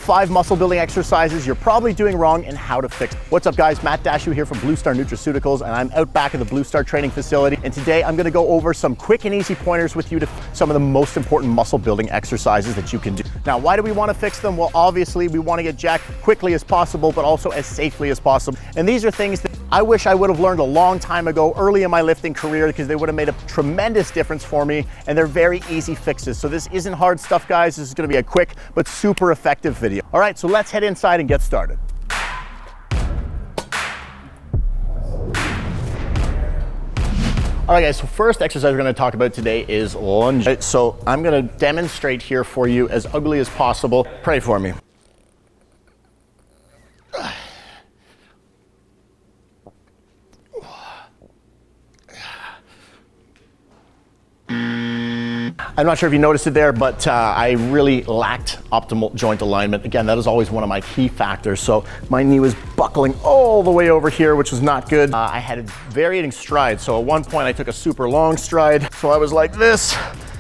5 muscle building exercises you're probably doing wrong and how to fix. What's up guys, Matt Dashu here from Blue Star Nutraceuticals, and I'm out back at the Blue Star training facility. And today I'm gonna go over some quick and easy pointers with you to some of the most important muscle building exercises that you can do. Now, why do we wanna fix them? Well, obviously we wanna get jacked quickly as possible, but also as safely as possible. And these are things that I wish I would have learned a long time ago, early in my lifting career, because they would have made a tremendous difference for me, and they're very easy fixes. So this isn't hard stuff, guys. This is gonna be a quick but super effective video. All right, so let's head inside and get started. All right guys, so first exercise we're gonna talk about today is lunge. So I'm gonna demonstrate here for you as ugly as possible. Pray for me. I'm not sure if you noticed it there, but I really lacked optimal joint alignment. Again, that is always one of my key factors. So my knee was buckling all the way over here, which was not good. I had varying strides. So at one point I took a super long stride. So I was like this.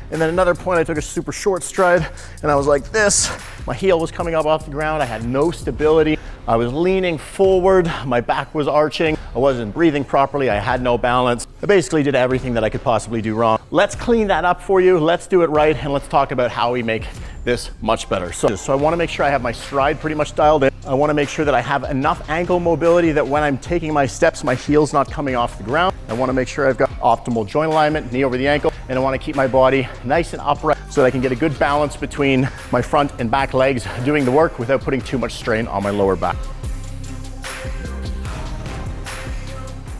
And then another point I took a super short stride and I was like this. My heel was coming up off the ground. I had no stability. I was leaning forward. My back was arching. I wasn't breathing properly. I had no balance. I basically did everything that I could possibly do wrong. Let's clean that up for you. Let's do it right. And let's talk about how we make this much better. So I want to make sure I have my stride pretty much dialed in. I want to make sure that I have enough ankle mobility that when I'm taking my steps, my heel's not coming off the ground. I want to make sure I've got optimal joint alignment, knee over the ankle, and I want to keep my body nice and upright so that I can get a good balance between my front and back legs doing the work without putting too much strain on my lower back.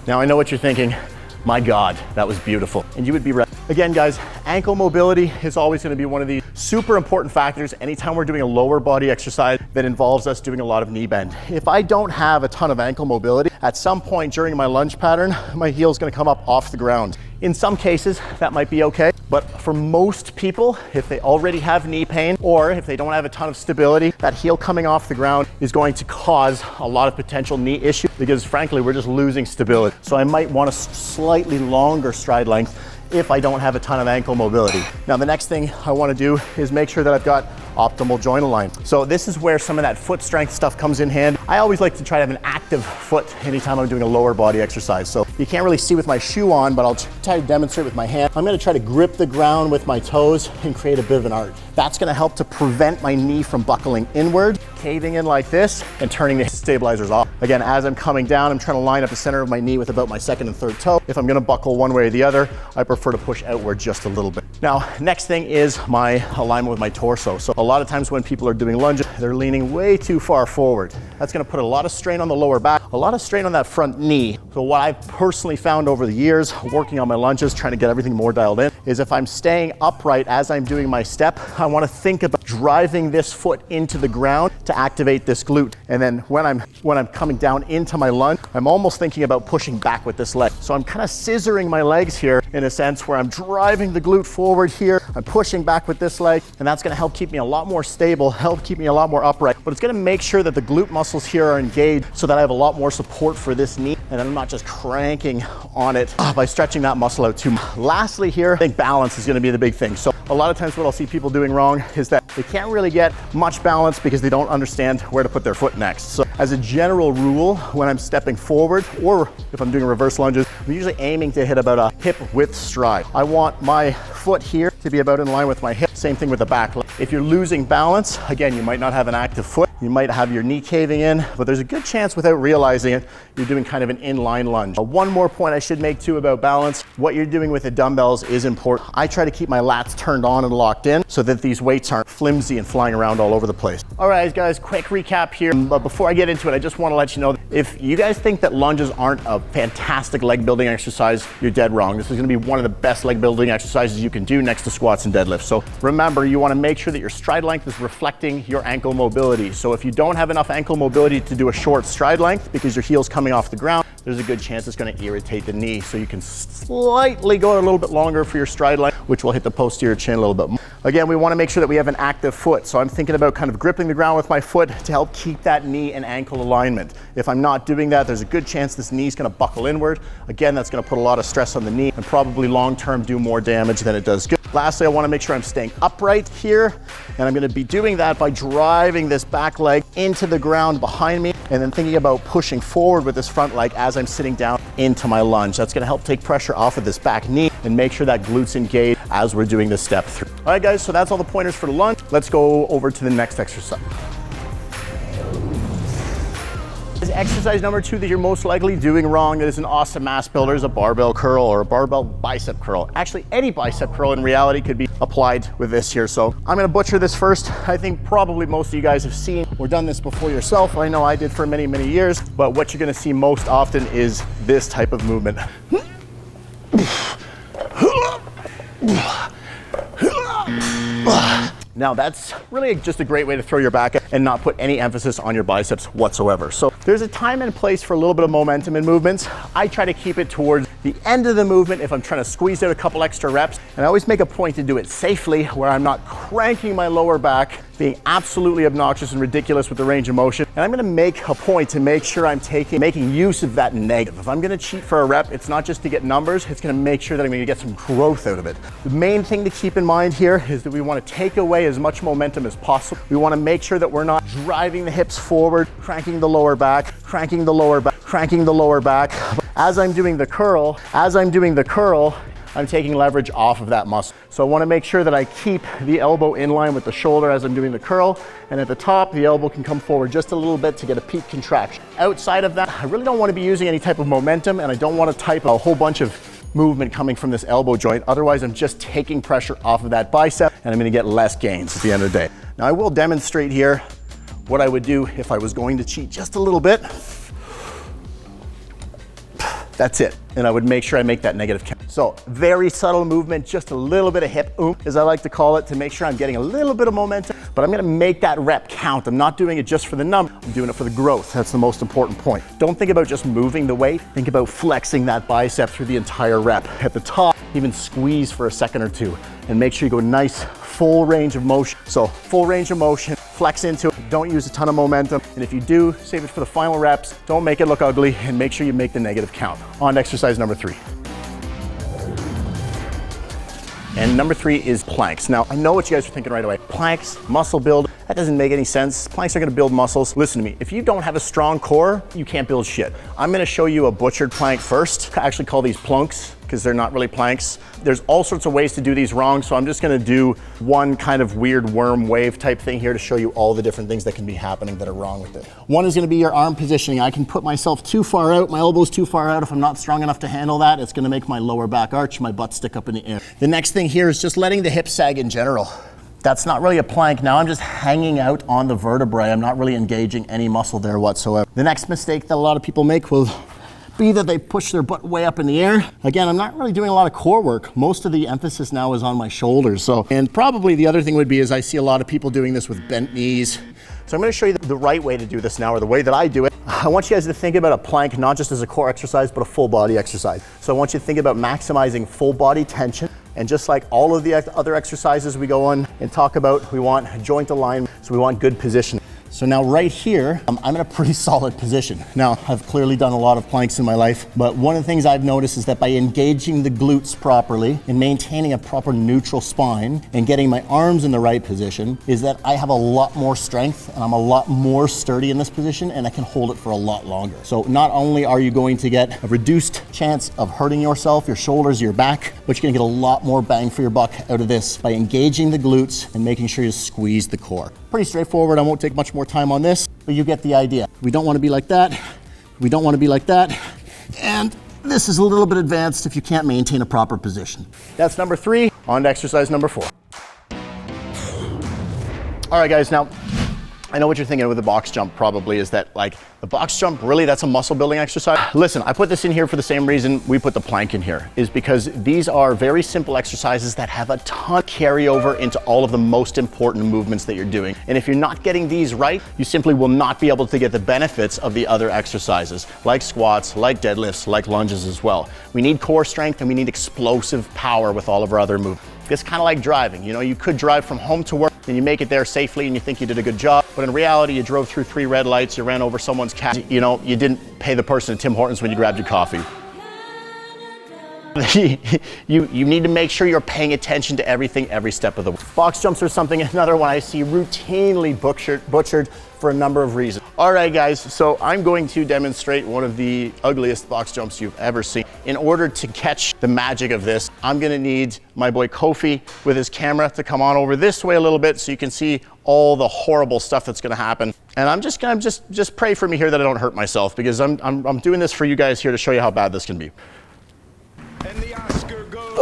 Now I know what you're thinking, my God, that was beautiful. And you would be right. Again, guys, ankle mobility is always gonna be one of the super important factors anytime we're doing a lower body exercise that involves us doing a lot of knee bend. If I don't have a ton of ankle mobility, at some point during my lunge pattern, my heel's gonna come up off the ground. In some cases, that might be okay, but for most people, if they already have knee pain or if they don't have a ton of stability, that heel coming off the ground is going to cause a lot of potential knee issues because frankly, we're just losing stability. So I might want a slightly longer stride length if I don't have a ton of ankle mobility. Now, the next thing I want to do is make sure that I've got optimal joint alignment. So this is where some of that foot strength stuff comes in hand. I always like to try to have an active foot anytime I'm doing a lower body exercise. So you can't really see with my shoe on, but I'll try to demonstrate with my hand. I'm gonna try to grip the ground with my toes and create a bit of an arch. That's gonna help to prevent my knee from buckling inward, caving in like this, and turning the stabilizers off. Again, as I'm coming down, I'm trying to line up the center of my knee with about my second and third toe. If I'm gonna buckle one way or the other, I prefer to push outward just a little bit. Now, next thing is my alignment with my torso. So a lot of times when people are doing lunges, they're leaning way too far forward. That's gonna put a lot of strain on the lower back, a lot of strain on that front knee. So what I've personally found over the years, working on my lunges, trying to get everything more dialed in, is if I'm staying upright as I'm doing my step, I wanna think about driving this foot into the ground to activate this glute. And then when I'm coming down into my lunge, I'm almost thinking about pushing back with this leg. So I'm kind of scissoring my legs here in a sense where I'm driving the glute forward here, I'm pushing back with this leg, and that's gonna help keep me a lot more stable, help keep me a lot more upright, but it's gonna make sure that the glute muscles here are engaged so that I have a lot more support for this knee, and I'm not just cranking on it by stretching that muscle out too much. Lastly here, I think balance is gonna be the big thing. So a lot of times what I'll see people doing wrong is that they can't really get much balance because they don't understand where to put their foot next. So as a general rule, when I'm stepping forward, or if I'm doing reverse lunges, I'm usually aiming to hit about a hip width stride. I want my foot here to be about in line with my hip. Same thing with the back leg. If you're losing balance, again, you might not have an active foot. You might have your knee caving in, but there's a good chance without realizing it, you're doing kind of an inline lunge. One more point I should make too about balance. What you're doing with the dumbbells is important. I try to keep my lats turned on and locked in so that these weights aren't flimsy and flying around all over the place. All right, guys, quick recap here. But before I get into it, I just want to let you know, if you guys think that lunges aren't a fantastic leg building exercise, you're dead wrong. This is going to be one of the best leg building exercises you can do next to squats and deadlifts. So remember, you want to make sure that your stride length is reflecting your ankle mobility. So if you don't have enough ankle mobility to do a short stride length because your heel's coming off the ground, there's a good chance it's gonna irritate the knee. So you can slightly go a little bit longer for your stride line, which will hit the posterior chin a little bit more. Again, we wanna make sure that we have an active foot. So I'm thinking about kind of gripping the ground with my foot to help keep that knee and ankle alignment. If I'm not doing that, there's a good chance this knee's gonna buckle inward. Again, that's gonna put a lot of stress on the knee and probably long-term do more damage than it does good. Lastly, I wanna make sure I'm staying upright here, and I'm gonna be doing that by driving this back leg into the ground behind me, and then thinking about pushing forward with this front leg as I'm sitting down into my lunge. That's gonna help take pressure off of this back knee and make sure that glutes engage as we're doing this step through. All right, guys, so that's all the pointers for the lunge. Let's go over to the next exercise. Exercise number 2 that you're most likely doing wrong that is an awesome mass builder is a barbell curl or a barbell bicep curl. Actually, any bicep curl in reality could be applied with this here. So I'm gonna butcher this first. I think probably most of you guys have seen or done this before yourself. I know I did for many, many years, but what you're gonna see most often is this type of movement. Now that's really just a great way to throw your back and not put any emphasis on your biceps whatsoever. So there's a time and place for a little bit of momentum in movements. I try to keep it towards the end of the movement if I'm trying to squeeze out a couple extra reps. And I always make a point to do it safely where I'm not cranking my lower back, being absolutely obnoxious and ridiculous with the range of motion. And I'm gonna make a point to make sure I'm making use of that negative. If I'm gonna cheat for a rep, it's not just to get numbers, it's gonna make sure that I'm gonna get some growth out of it. The main thing to keep in mind here is that we wanna take away as much momentum as possible. We wanna make sure that we're not driving the hips forward, cranking the lower back, cranking the lower back, cranking the lower back. As I'm doing the curl, I'm taking leverage off of that muscle. So I wanna make sure that I keep the elbow in line with the shoulder as I'm doing the curl. And at the top, the elbow can come forward just a little bit to get a peak contraction. Outside of that, I really don't wanna be using any type of momentum, and I don't wanna type a whole bunch of movement coming from this elbow joint. Otherwise, I'm just taking pressure off of that bicep, and I'm gonna get less gains at the end of the day. Now, I will demonstrate here what I would do if I was going to cheat just a little bit. That's it. And I would make sure I make that negative count. So very subtle movement, just a little bit of hip oomp, as I like to call it, to make sure I'm getting a little bit of momentum, but I'm gonna make that rep count. I'm not doing it just for the number, I'm doing it for the growth. That's the most important point. Don't think about just moving the weight, think about flexing that bicep through the entire rep. At the top, even squeeze for a second or two, and make sure you go nice, full range of motion. So full range of motion, flex into it, don't use a ton of momentum, and if you do, save it for the final reps, don't make it look ugly, and make sure you make the negative count. On to exercise number 3. And number 3 is planks. Now, I know what you guys are thinking right away. Planks, muscle build, that doesn't make any sense. Planks are gonna build muscles. Listen to me, if you don't have a strong core, you can't build shit. I'm gonna show you a butchered plank first. I actually call these plunks, because they're not really planks. There's all sorts of ways to do these wrong, so I'm just gonna do one kind of weird worm wave type thing here to show you all the different things that can be happening that are wrong with it. One is gonna be your arm positioning. I can put myself too far out, my elbow's too far out. If I'm not strong enough to handle that, it's gonna make my lower back arch, my butt stick up in the air. The next thing here is just letting the hips sag in general. That's not really a plank. Now I'm just hanging out on the vertebrae. I'm not really engaging any muscle there whatsoever. The next mistake that a lot of people make will be that they push their butt way up in the air. Again, I'm not really doing a lot of core work. Most of the emphasis now is on my shoulders. And probably the other thing would be is I see a lot of people doing this with bent knees. So I'm gonna show you the right way to do this now, or the way that I do it. I want you guys to think about a plank not just as a core exercise, but a full body exercise. So I want you to think about maximizing full body tension. And just like all of the other exercises we go on and talk about, we want joint alignment, so we want good position. So now right here, I'm in a pretty solid position. Now, I've clearly done a lot of planks in my life, but one of the things I've noticed is that by engaging the glutes properly and maintaining a proper neutral spine and getting my arms in the right position, is that I have a lot more strength and I'm a lot more sturdy in this position, and I can hold it for a lot longer. So not only are you going to get a reduced chance of hurting yourself, your shoulders, your back, but you're gonna get a lot more bang for your buck out of this by engaging the glutes and making sure you squeeze the core. Pretty straightforward. I won't take much more time on this, but you get the idea. We don't want to be like that. We don't want to be like that. And this is a little bit advanced if you can't maintain a proper position. That's number 3. On to exercise number 4. All right, guys. Now, I know what you're thinking with the box jump probably is that like the box jump, really that's a muscle building exercise. Listen, I put this in here for the same reason we put the plank in here, is because these are very simple exercises that have a ton of carryover into all of the most important movements that you're doing. And if you're not getting these right, you simply will not be able to get the benefits of the other exercises, like squats, like deadlifts, like lunges as well. We need core strength and we need explosive power with all of our other movements. It's kind of like driving. You know, you could drive from home to work and you make it there safely and you think you did a good job, but in reality, you drove through 3 red lights, you ran over someone's cat, you know, you didn't pay the person at Tim Hortons when you grabbed your coffee. You need to make sure you're paying attention to everything, every step of the way. Box jumps are another one I see routinely butchered for a number of reasons. All right, guys, so I'm going to demonstrate one of the ugliest box jumps you've ever seen. In order to catch the magic of this, I'm gonna need my boy Kofi with his camera to come on over this way a little bit so you can see all the horrible stuff that's gonna happen. And I'm just gonna just pray for me here that I don't hurt myself, because I'm doing this for you guys here to show you how bad this can be. And the Oscar goes.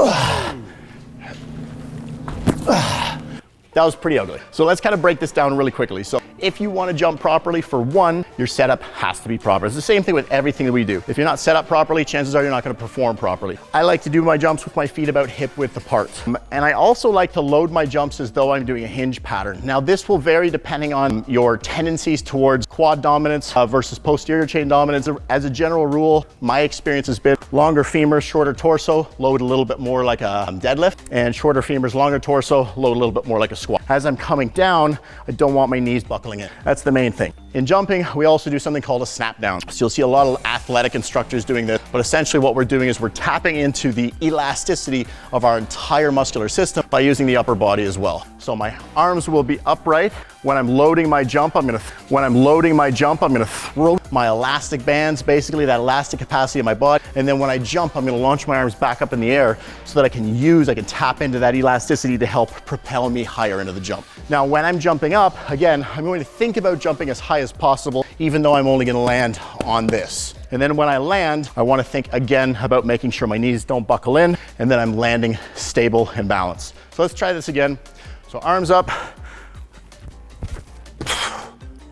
That was pretty ugly. So let's kind of break this down really quickly. So if you want to jump properly, for one, your setup has to be proper. It's the same thing with everything that we do. If you're not set up properly, chances are you're not going to perform properly. I like to do my jumps with my feet about hip width apart. And I also like to load my jumps as though I'm doing a hinge pattern. Now this will vary depending on your tendencies towards quad dominance versus posterior chain dominance. As a general rule, my experience has been longer femurs, shorter torso, load a little bit more like a deadlift, and shorter femurs, longer torso, load a little bit more like a squat. As I'm coming down, I don't want my knees buckling in. That's the main thing. In jumping, we also do something called a snap down. So you'll see a lot of athletic instructors doing this, but essentially what we're doing is we're tapping into the elasticity of our entire muscular system by using the upper body as well. So my arms will be upright. When I'm loading my jump, I'm gonna throw my elastic bands, basically that elastic capacity of my body. And then when I jump, I'm gonna launch my arms back up in the air so that I can tap into that elasticity to help propel me higher into the jump. Now, when I'm jumping up, again, I'm going to think about jumping as high as possible, even though I'm only gonna land on this. And then when I land, I wanna think again about making sure my knees don't buckle in, and then I'm landing stable and balanced. So let's try this again. So arms up.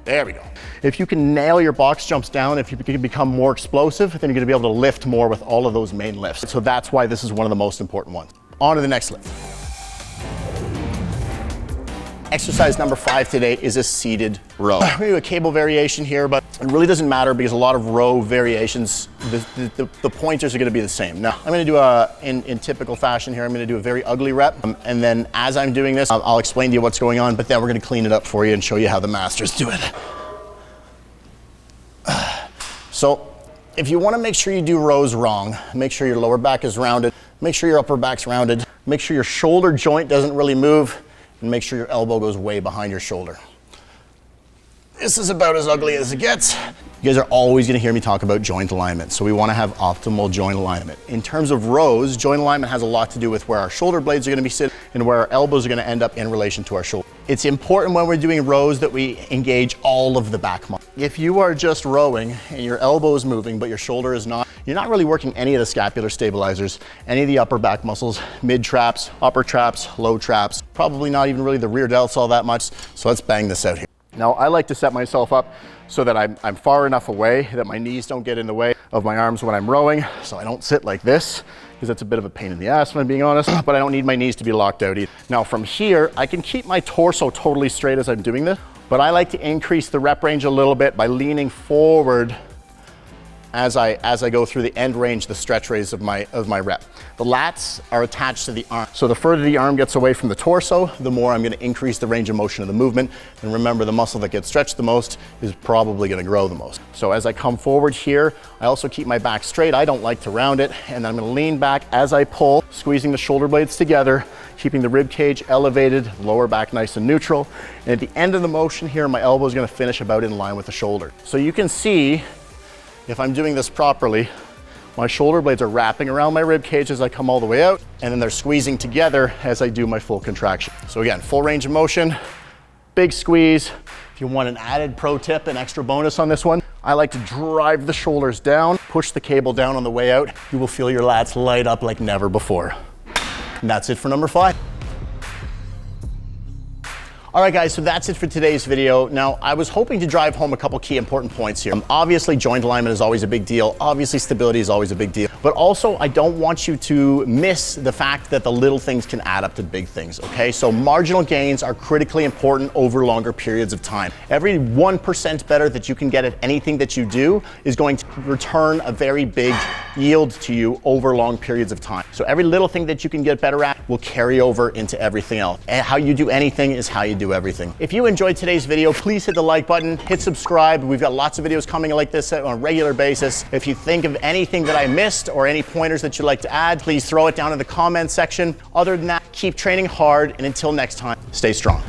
There we go. If you can nail your box jumps down, if you can become more explosive, then you're gonna be able to lift more with all of those main lifts. So that's why this is one of the most important ones. On to the next lift. Exercise number 5 today is a seated row. We're gonna do a cable variation here, but it really doesn't matter because a lot of row variations, the pointers are gonna be the same. Now, I'm gonna do in typical fashion here, I'm gonna do a very ugly rep. And then as I'm doing this, I'll explain to you what's going on, but then we're gonna clean it up for you and show you how the masters do it. So if you wanna make sure you do rows wrong, make sure your lower back is rounded, make sure your upper back's rounded, make sure your shoulder joint doesn't really move, and make sure your elbow goes way behind your shoulder. This is about as ugly as it gets. You guys are always gonna hear me talk about joint alignment, so we wanna have optimal joint alignment. In terms of rows, joint alignment has a lot to do with where our shoulder blades are gonna be sitting and where our elbows are gonna end up in relation to our shoulder. It's important when we're doing rows that we engage all of the back muscles. If you are just rowing and your elbow is moving but your shoulder is not, you're not really working any of the scapular stabilizers, any of the upper back muscles, mid traps, upper traps, low traps, probably not even really the rear delts all that much. So let's bang this out here. Now, I like to set myself up so that I'm far enough away that my knees don't get in the way of my arms when I'm rowing. So I don't sit like this, because that's a bit of a pain in the ass, if I'm being honest, but I don't need my knees to be locked out either. Now from here, I can keep my torso totally straight as I'm doing this, but I like to increase the rep range a little bit by leaning forward as I go through the end range, the stretch raise of my rep. The lats are attached to the arm. So the further the arm gets away from the torso, the more I'm gonna increase the range of motion of the movement. And remember, the muscle that gets stretched the most is probably gonna grow the most. So as I come forward here, I also keep my back straight. I don't like to round it. And I'm gonna lean back as I pull, squeezing the shoulder blades together, keeping the rib cage elevated, lower back nice and neutral. And at the end of the motion here, my elbow is gonna finish about in line with the shoulder. So you can see, if I'm doing this properly, my shoulder blades are wrapping around my rib cage as I come all the way out, and then they're squeezing together as I do my full contraction. So again, full range of motion, big squeeze. If you want an added pro tip, an extra bonus on this one, I like to drive the shoulders down, push the cable down on the way out. You will feel your lats light up like never before. And that's it for number 5. All right, guys, so that's it for today's video. Now, I was hoping to drive home a couple key important points here. Obviously, joint alignment is always a big deal. Obviously, stability is always a big deal. But also, I don't want you to miss the fact that the little things can add up to big things, okay? So marginal gains are critically important over longer periods of time. Every 1% better that you can get at anything that you do is going to return a very big yield to you over long periods of time. So every little thing that you can get better at will carry over into everything else. And how you do anything is how you do everything. If you enjoyed today's video, please hit the like button, hit subscribe. We've got lots of videos coming like this on a regular basis. If you think of anything that I missed or any pointers that you'd like to add, please throw it down in the comments section. Other than that, keep training hard, and until next time, stay strong.